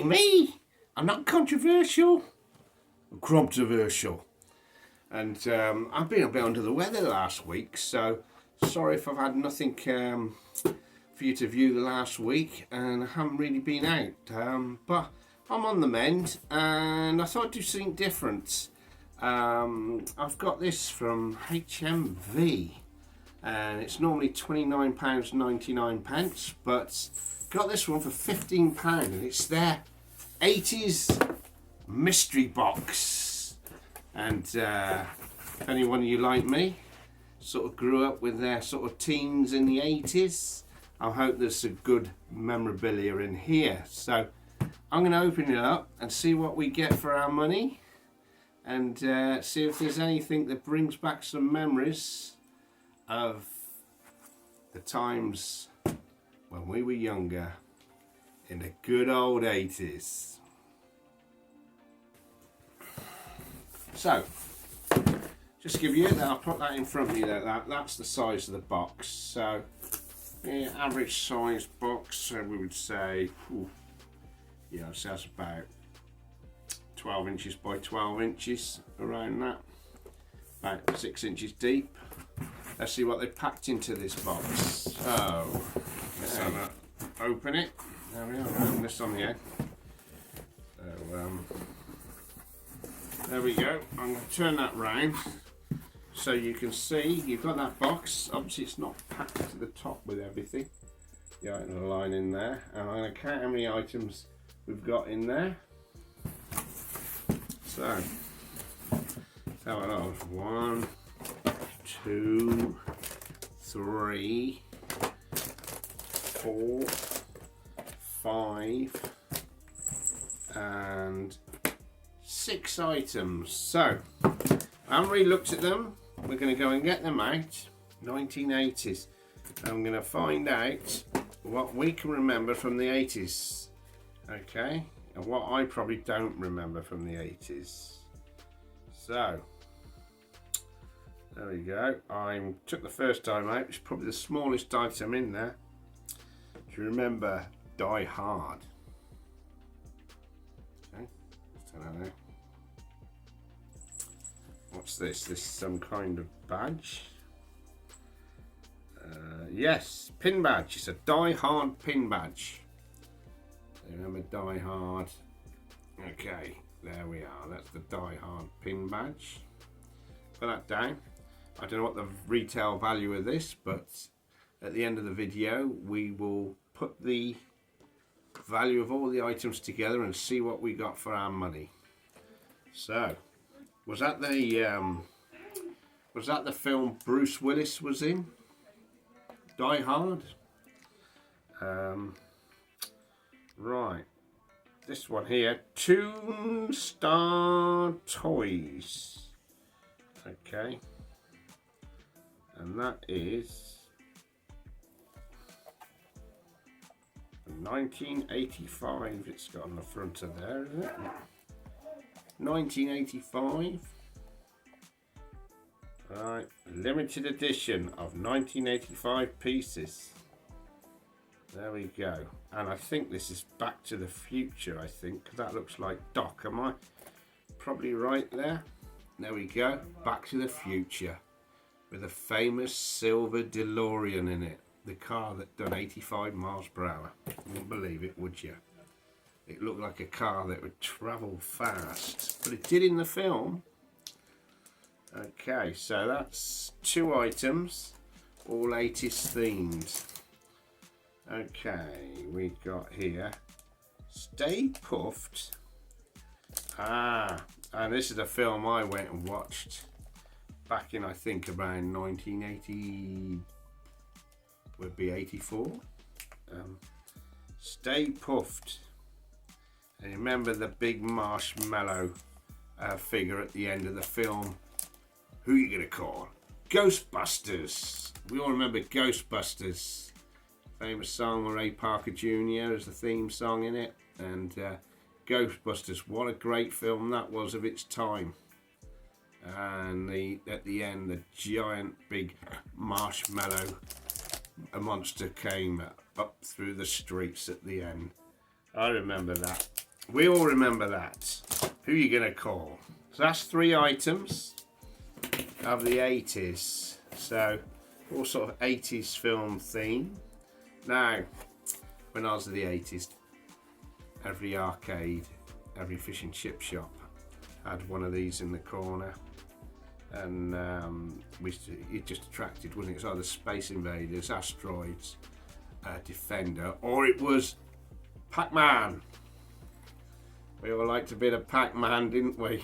me. I'm not controversial. I'm controversial. And I've been a bit under the weather last week, so sorry if I've had nothing for you to view the last week, and I haven't really been out. But I'm on the mend, and I thought I'd do something different. I've got this from HMV, and it's normally £29.99, but got this one for £15, and it's their 80s mystery box. And if anyone of you like me sort of grew up with their sort of teens in the 80s, I hope there's some good memorabilia in here. So I'm going to open it up and see what we get for our money, and see if there's anything that brings back some memories of the times when we were younger in the good old 80s. So, just to give you that, I'll put that in front of you there, that's the size of the box. So, yeah, average size box, we would say, yeah, so that's about 12 inches by 12 inches, around that, about 6 inches deep. Let's see what they packed into this box. So, let's open it. There we are, open this on the end. So, there we go. I'm going to turn that round so you can see you've got that box. Obviously it's not packed to the top with everything. The item line in there, and I'm going to count how many items we've got in there. So, let's have it off. 1, 2, 3, 4, 5, and 6 items. So, I haven't really looked at them. We're going to go and get them out. 1980s. I'm going to find out what we can remember from the 80s. Okay, and what I probably don't remember from the 80s. So, there we go. I took the first time out, which is probably the smallest item in there. Do you remember Die Hard? Okay, let's turn that out. What's this? This is some kind of badge. Yes, pin badge. It's a Die Hard pin badge. Remember Die Hard? Okay, there we are. That's the Die Hard pin badge. Put that down. I don't know what the retail value of this, but at the end of the video we will put the value of all the items together and see what we got for our money. So, was that the film Bruce Willis was in? Die Hard? Right, this one here, Toon Star Toys. Okay, and that is 1985. It's got on the front of there, isn't it? 1985. Right, limited edition of 1985 pieces. There we go. And I think this is Back to the Future, I think, because that looks like Doc. Am I probably right there? There we go. Back to the Future with a famous silver DeLorean in it. The car that done 85 miles per hour. You wouldn't believe it, would you? It looked like a car that would travel fast, but it did in the film. Okay, so that's 2 items, all 80s themed. Okay, we've got here Stay Puffed. And this is a film I went and watched back in, I think, around 1980, would be 84. Stay Puffed. And remember the big marshmallow figure at the end of the film? Who are you going to call? Ghostbusters. We all remember Ghostbusters. Famous song with Ray Parker Jr. as the theme song in it. And Ghostbusters, what a great film that was of its time. And at the end, the giant big marshmallow monster came up through the streets at the end. I remember that. We all remember that. Who are you going to call? So that's 3 items of the 80s. So all sort of 80s film theme. Now, when I was in the 80s, every arcade, every fish and chip shop had one of these in the corner. And it just attracted, wasn't it? It was either Space Invaders, Asteroids, Defender, or it was Pac-Man. We all liked a bit of Pac-Man, didn't we?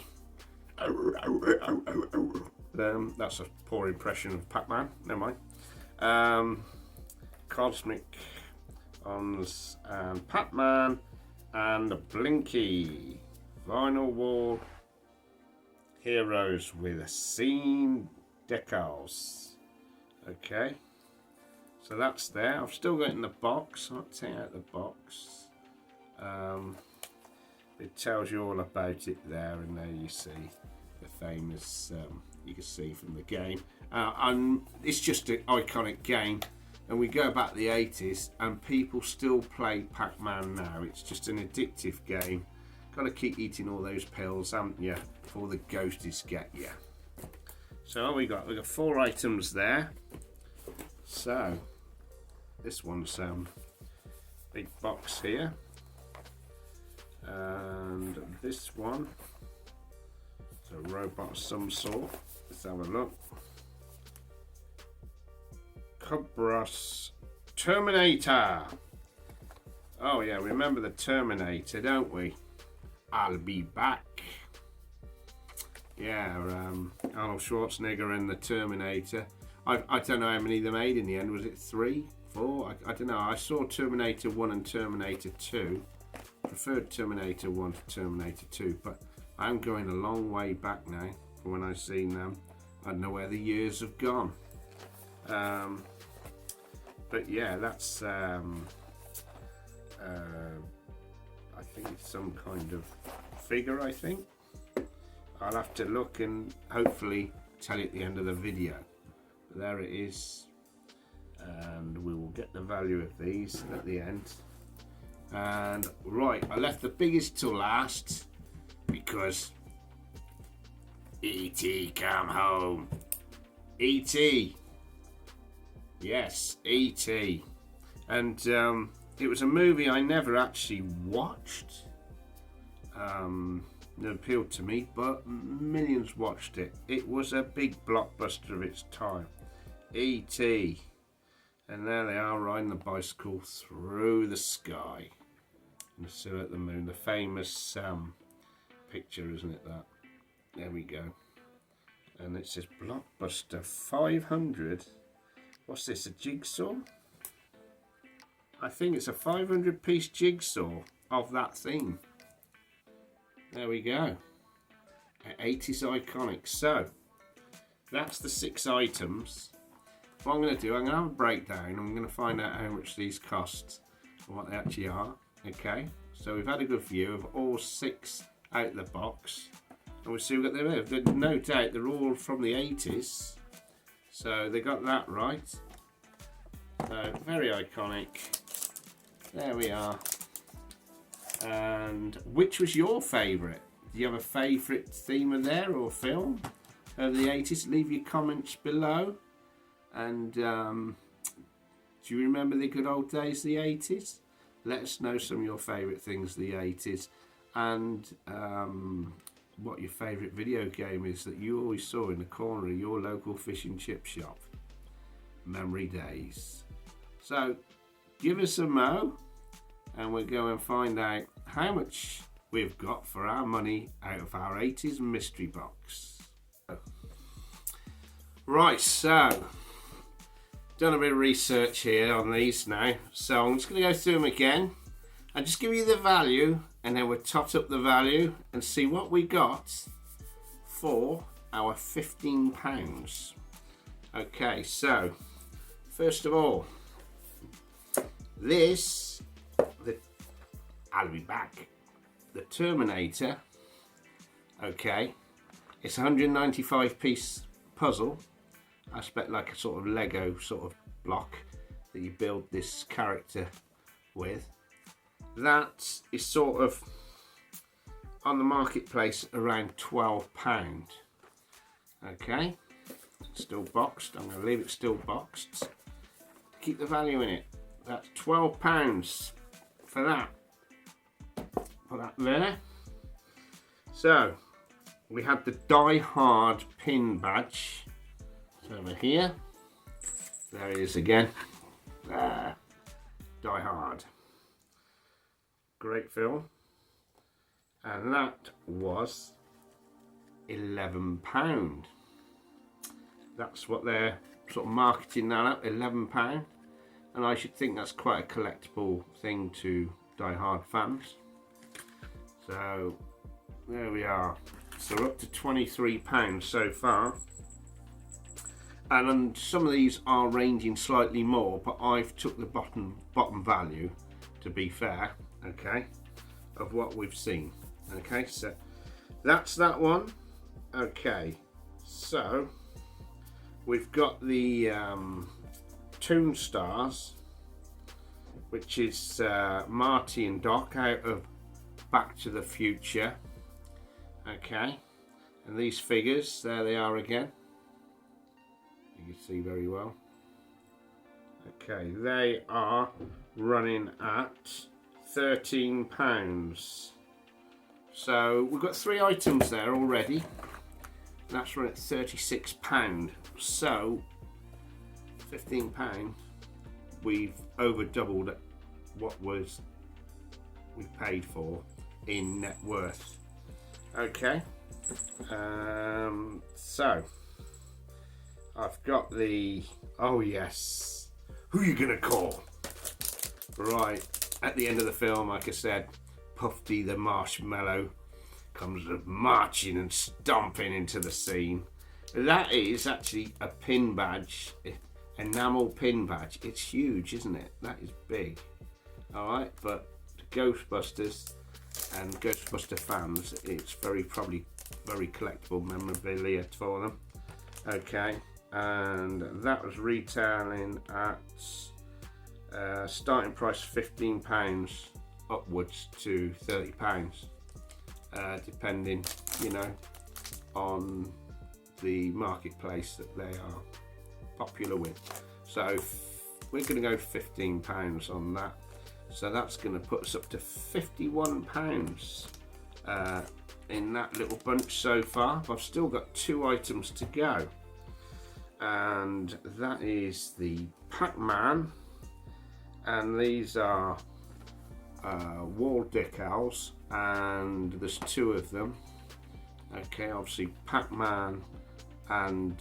That's a poor impression of Pac-Man, never mind. Cosmic Ons and Pac-Man and Blinky. Vinyl wall heroes with scene decals. Okay, so that's there. I've still got it in the box. I'll take out the box. It tells you all about it there, and there you see the famous, you can see from the game. And it's just an iconic game, and we go back to the 80s and people still play Pac-Man now. It's just an addictive game. Got to keep eating all those pills, haven't you, before the ghosties get you. So what we got 4 items there. So this one's big box here. And this one is a robot of some sort. Let's have a look. Cobras Terminator. Oh yeah, remember the Terminator, don't we? I'll be back. Yeah, Arnold Schwarzenegger and the Terminator. I don't know how many they made in the end. Was it 3, 4? I don't know. I saw Terminator 1 and Terminator 2. Preferred Terminator 1 to Terminator 2, but I'm going a long way back now from when I've seen them. I don't know where the years have gone. But yeah, that's I think it's some kind of figure, I think. I'll have to look and hopefully tell you at the end of the video. But there it is, and we will get the value of these at the end. And right, I left the biggest to last because E.T. come home. E.T. Yes, E.T. And it was a movie I never actually watched. It appealed to me, but millions watched it. It was a big blockbuster of its time. E.T. And there they are riding the bicycle through the sky. And still at the moon. The famous picture, isn't it, that? There we go. And it says Blockbuster 500. What's this, a jigsaw? I think it's a 500-piece jigsaw of that theme. There we go. 80s iconic. So, that's the 6 items. What I'm going to do, I'm going to have a breakdown. I'm going to find out how much these cost and what they actually are. Okay, so we've had a good view of all 6 out of the box. And we'll see what they are. There's no doubt they're all from the 80s. So they got that right. So, very iconic. There we are. And which was your favourite? Do you have a favourite theme of there or film of the 80s? Leave your comments below. And do you remember the good old days, the 80s? Let us know some of your favourite things of the 80s. And what your favourite video game is that you always saw in the corner of your local fish and chip shop. Memory days. So give us a mo and we'll go and find out how much we've got for our money out of our 80s mystery box. Right, so done a bit of research here on these now, so I'm just going to go through them again and just give you the value, and then we'll tot up the value and see what we got for our £15. Okay, so first of all, this, I'll be back, the Terminator. Okay, it's a 195 piece puzzle. I expect like a sort of Lego sort of block that you build this character with. That is sort of on the marketplace around £12. Okay, still boxed. I'm going to leave it still boxed. Keep the value in it. That's £12 for that. Put that there. So we had the Die Hard pin badge. It's over here. There it is again. There. Die Hard. Great film. And that was £11. That's what they're sort of marketing that at, £11. And I should think that's quite a collectible thing to Die Hard fans. So there we are. So we're up to £23 so far. And some of these are ranging slightly more, but I've took the bottom value, to be fair, okay, of what we've seen. Okay, so that's that one. Okay, so we've got the Toon Stars, which is Marty and Doc out of Back to the Future. Okay, and these figures, there they are again. You can see very well. Okay, they are running at £13. So we've got 3 items there already. That's running at £36. So £15. We've over doubled what was we paid for in net worth. Okay, so I've got the, oh yes, who are you gonna call? Right, at the end of the film, like I said, Puffy the Marshmallow comes marching and stomping into the scene. That is actually a pin badge, enamel pin badge. It's huge, isn't it? That is big. Alright, but to Ghostbusters and Ghostbuster fans, it's probably very collectible memorabilia for them. Okay, and that was retailing at starting price £15 upwards to £30, depending, you know, on the marketplace that they are popular with. So we're going to go £15 on that. So that's going to put us up to £51 in that little bunch so far. I've still got 2 items to go, and that is the Pac-Man, and these are wall decals, and there's 2 of them. Okay, obviously Pac-Man and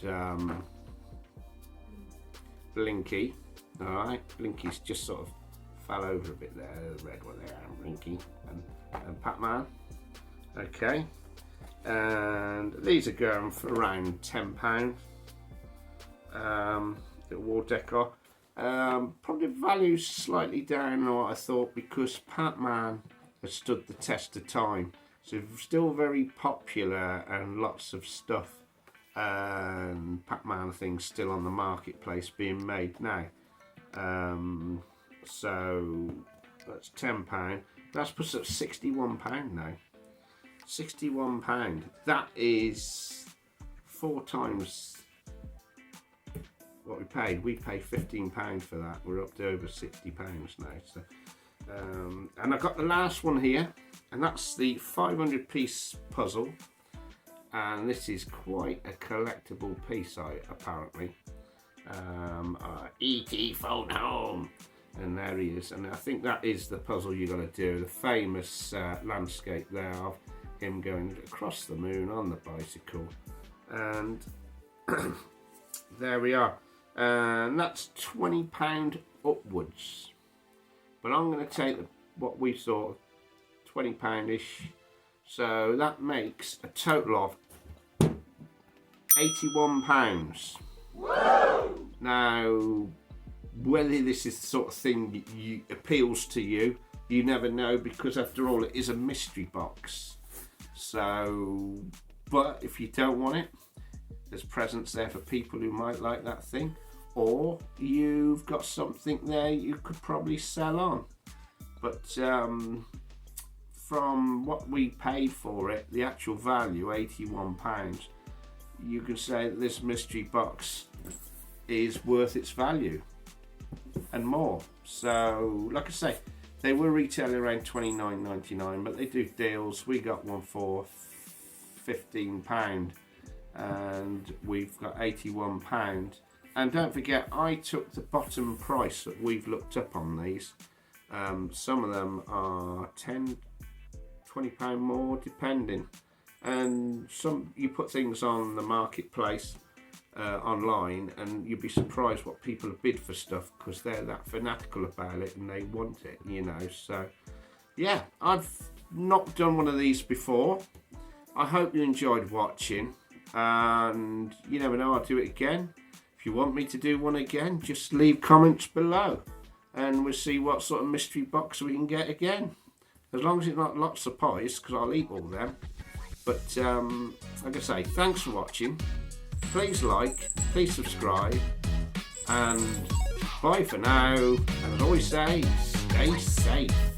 Blinky. Alright, Blinky's just sort of fell over a bit there, the red one there, and Blinky and Pac-Man. Okay, and these are going for around £10. The wall decor. Probably value's slightly down on what I thought, because Pac-Man has stood the test of time. So still very popular, and lots of stuff and Pac-Man things still on the marketplace being made now. So that's £10. That's put up £61 now. £61. That is 4 times what we paid. We paid £15 for that. We're up to over £60 now. So, and I've got the last one here, and that's the 500-piece puzzle. And this is quite a collectible piece, apparently. E.T. phone home, and there he is. And I think that is the puzzle you got to do. The famous landscape there of him going across the moon on the bicycle, and there we are. And that's £20 upwards. But I'm going to take what we thought, £20-ish. So that makes a total of £81. Whoa! Now, whether this is the sort of thing you appeals to you, you never know, because after all, it is a mystery box. So, but if you don't want it, there's presents there for people who might like that thing, or you've got something there you could probably sell on. But from what we paid for it, the actual value, £81, you can say that this mystery box is worth its value and more. So like I say, they were retailing around £29.99, but they do deals. We got one for £15 and we've got £81. And don't forget, I took the bottom price that we've looked up on these. Some of them are £10, £20 more depending, and some you put things on the marketplace online and you'd be surprised what people bid for stuff, because they're that fanatical about it and they want it, you know. So yeah, I've not done one of these before. I hope you enjoyed watching, and you never know, I'll do it again. If you want me to do one again, just leave comments below and we'll see what sort of mystery box we can get again. As long as it's not lots of pies, because I'll eat all them. But like I say, thanks for watching. Please like, please subscribe, and bye for now. And as I always say, stay safe.